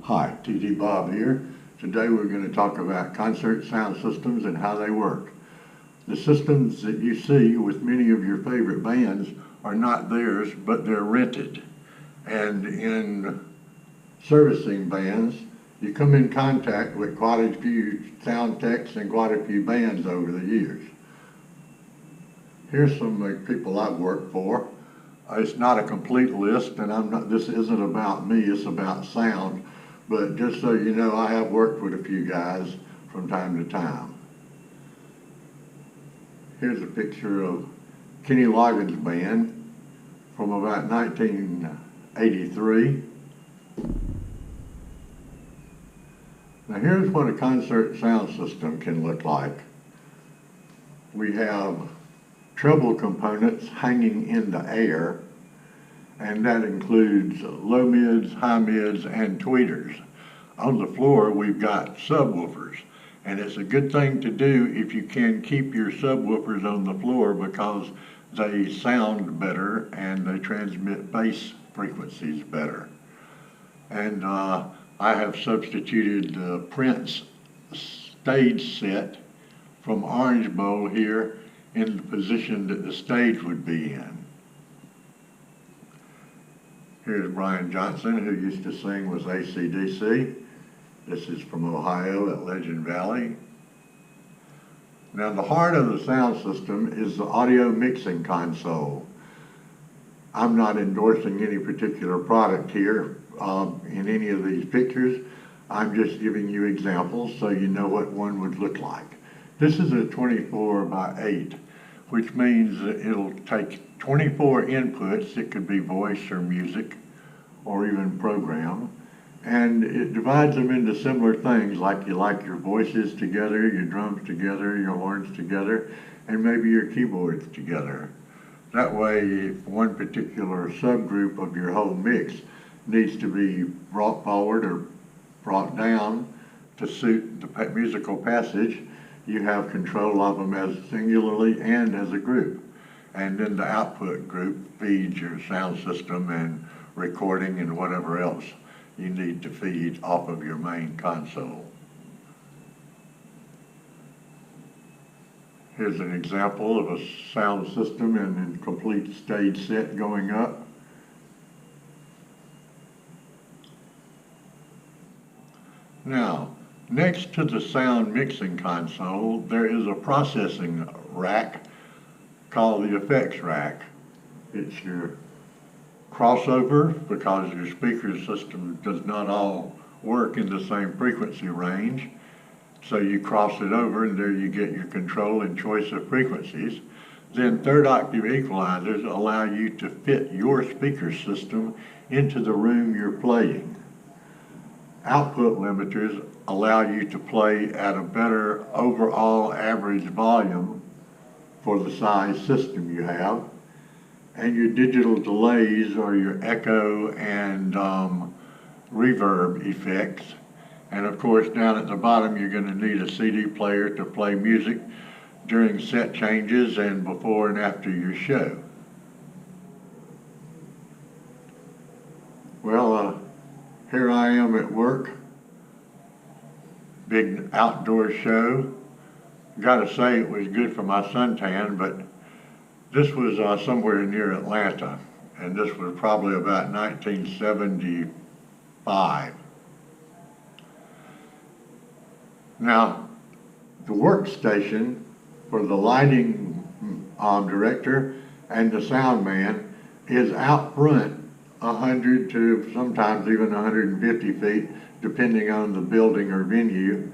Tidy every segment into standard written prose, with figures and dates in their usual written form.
Hi, TD Bob here. Today we're going to talk about concert sound systems and how they work. The systems that you see with many of your favorite bands are not theirs, but they're rented. And in servicing bands, you come in contact with quite a few sound techs and quite a few bands over the years. Here's some of the people I've worked for. It's not a complete list, and this isn't about me, it's about sound. But just so you know, I have worked with a few guys from time to time. Here's a picture of Kenny Loggins' band from about 1983. Now here's what a concert sound system can look like. We have treble components hanging in the air, and that includes low mids, high mids, and tweeters. On the floor, we've got subwoofers, and it's a good thing to do if you can keep your subwoofers on the floor because they sound better and they transmit bass frequencies better. And I have substituted the Prince stage set from Orange Bowl here in the position that the stage would be in. Here's Brian Johnson, who used to sing with AC/DC. This is from Ohio at Legend Valley. Now the heart of the sound system is the audio mixing console. I'm not endorsing any particular product here in any of these pictures. I'm just giving you examples so you know what one would look like. This is a 24/8, which means that it'll take 24 inputs. It could be voice or music or even program, and it divides them into similar things, like you like your voices together, your drums together, your horns together, and maybe your keyboards together. That way, if one particular subgroup of your whole mix needs to be brought forward or brought down to suit the musical passage, you have control of them as singularly and as a group. And then the output group feeds your sound system and recording and whatever else you need to feed off of your main console. Here's an example of a sound system and a complete stage set going up. Now, next to the sound mixing console, there is a processing rack called the effects rack. It's your crossover because your speaker system does not all work in the same frequency range. So you cross it over and there you get your control and choice of frequencies. Then third octave equalizers allow you to fit your speaker system into the room you're playing. Output limiters allow you to play at a better overall average volume for the size system you have. And your digital delays are your echo and reverb effects. And of course, down at the bottom, you're going to need a CD player to play music during set changes and before and after your show. Well, here I am at work, big outdoor show. Gotta say it was good for my suntan, but this was somewhere near Atlanta, and this was probably about 1975. Now, the workstation for the lighting director and the sound man is out front 100 to sometimes even 150 feet, depending on the building or venue.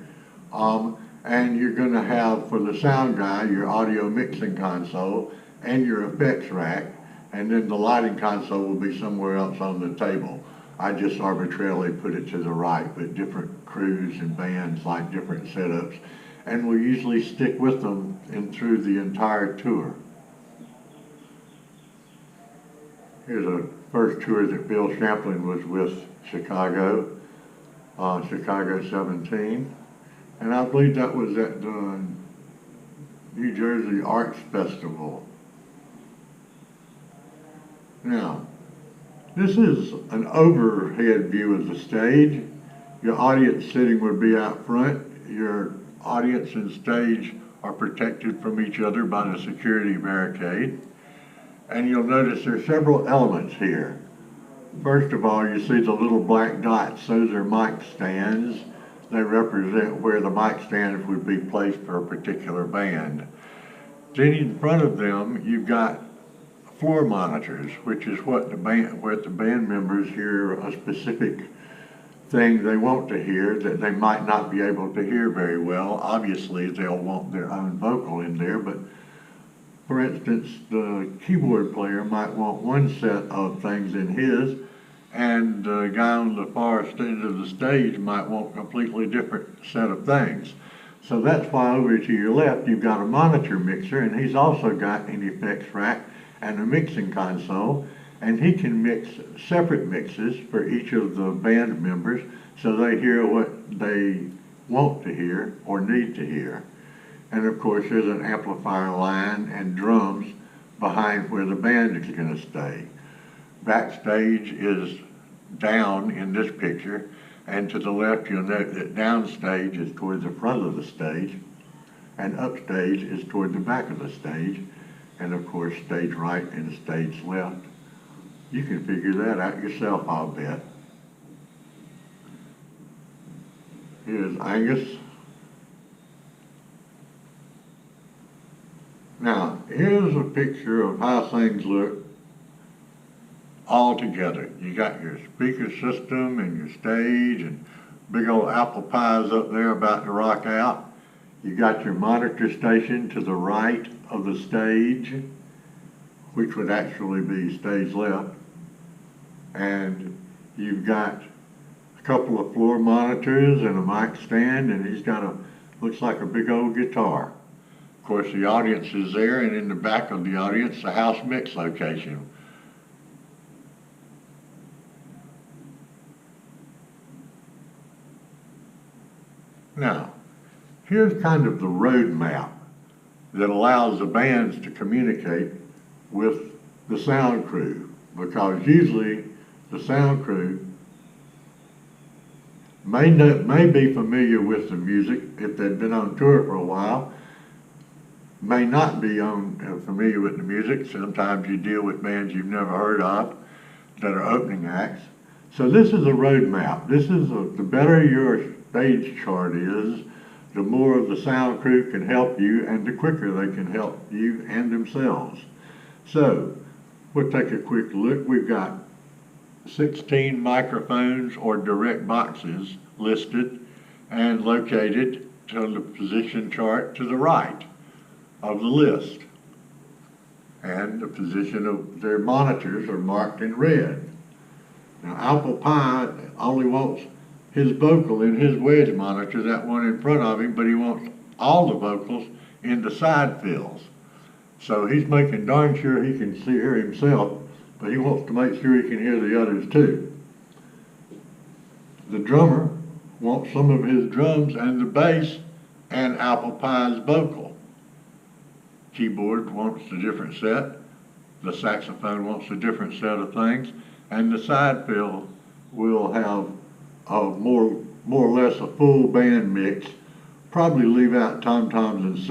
And you're going to have, for the sound guy, your audio mixing console and your effects rack, and then the lighting console will be somewhere else on the table. I just arbitrarily put it to the right, but different crews and bands like different setups, and we usually stick with them through the entire tour. Here's a first tour that Bill Champlin was with Chicago, Chicago 17, and I believe that was at the New Jersey Arts Festival. Now, this is an overhead view of the stage, Your audience sitting would be out front. Your audience and stage are protected from each other by the security barricade. And you'll notice there's several elements here. First of all, you see the little black dots. Those are mic stands. They represent where the mic stands would be placed for a particular band. Then in front of them, you've got floor monitors, which is what the band members hear a specific thing they want to hear that they might not be able to hear very well. Obviously, they'll want their own vocal in there, but for instance, the keyboard player might want one set of things in his, and the guy on the far end of the stage might want a completely different set of things. So that's why over to your left, you've got a monitor mixer, and he's also got an effects rack and a mixing console, and he can mix separate mixes for each of the band members so they hear what they want to hear or need to hear. And of course, there's an amplifier line and drums behind where the band is going to stay. Backstage is down in this picture, and to the left you'll note that downstage is toward the front of the stage, and upstage is toward the back of the stage, and of course stage right and stage left. You can figure that out yourself, I'll bet. Here's Angus. Now, here's a picture of how things look all together. You got your speaker system and your stage and big old apple pies up there about to rock out. You got your monitor station to the right of the stage, which would actually be stage left. And you've got a couple of floor monitors and a mic stand, and he's got looks like a big old guitar. Of course, the audience is there, and in the back of the audience, the house mix location. Now, here's kind of the road map that allows the bands to communicate with the sound crew, because usually the sound crew may be familiar with the music if they've been on tour for a while, may not be familiar with the music. Sometimes you deal with bands you've never heard of that are opening acts. So this is a road map. This is the better your stage chart is, the more of the sound crew can help you, and the quicker they can help you and themselves. So we'll take a quick look. We've got 16 microphones or direct boxes listed and located on the position chart to the right of the list. And the position of their monitors are marked in red. Now, Apple Pie only wants his vocal in his wedge monitor, that one in front of him, but he wants all the vocals in the side fills. So he's making darn sure he can hear himself, but he wants to make sure he can hear the others too. The drummer wants some of his drums and the bass and Apple Pie's vocal. Keyboard wants a different set. The saxophone wants a different set of things. And the side fill will have more or less a full band mix. Probably leave out tom-toms and cymbals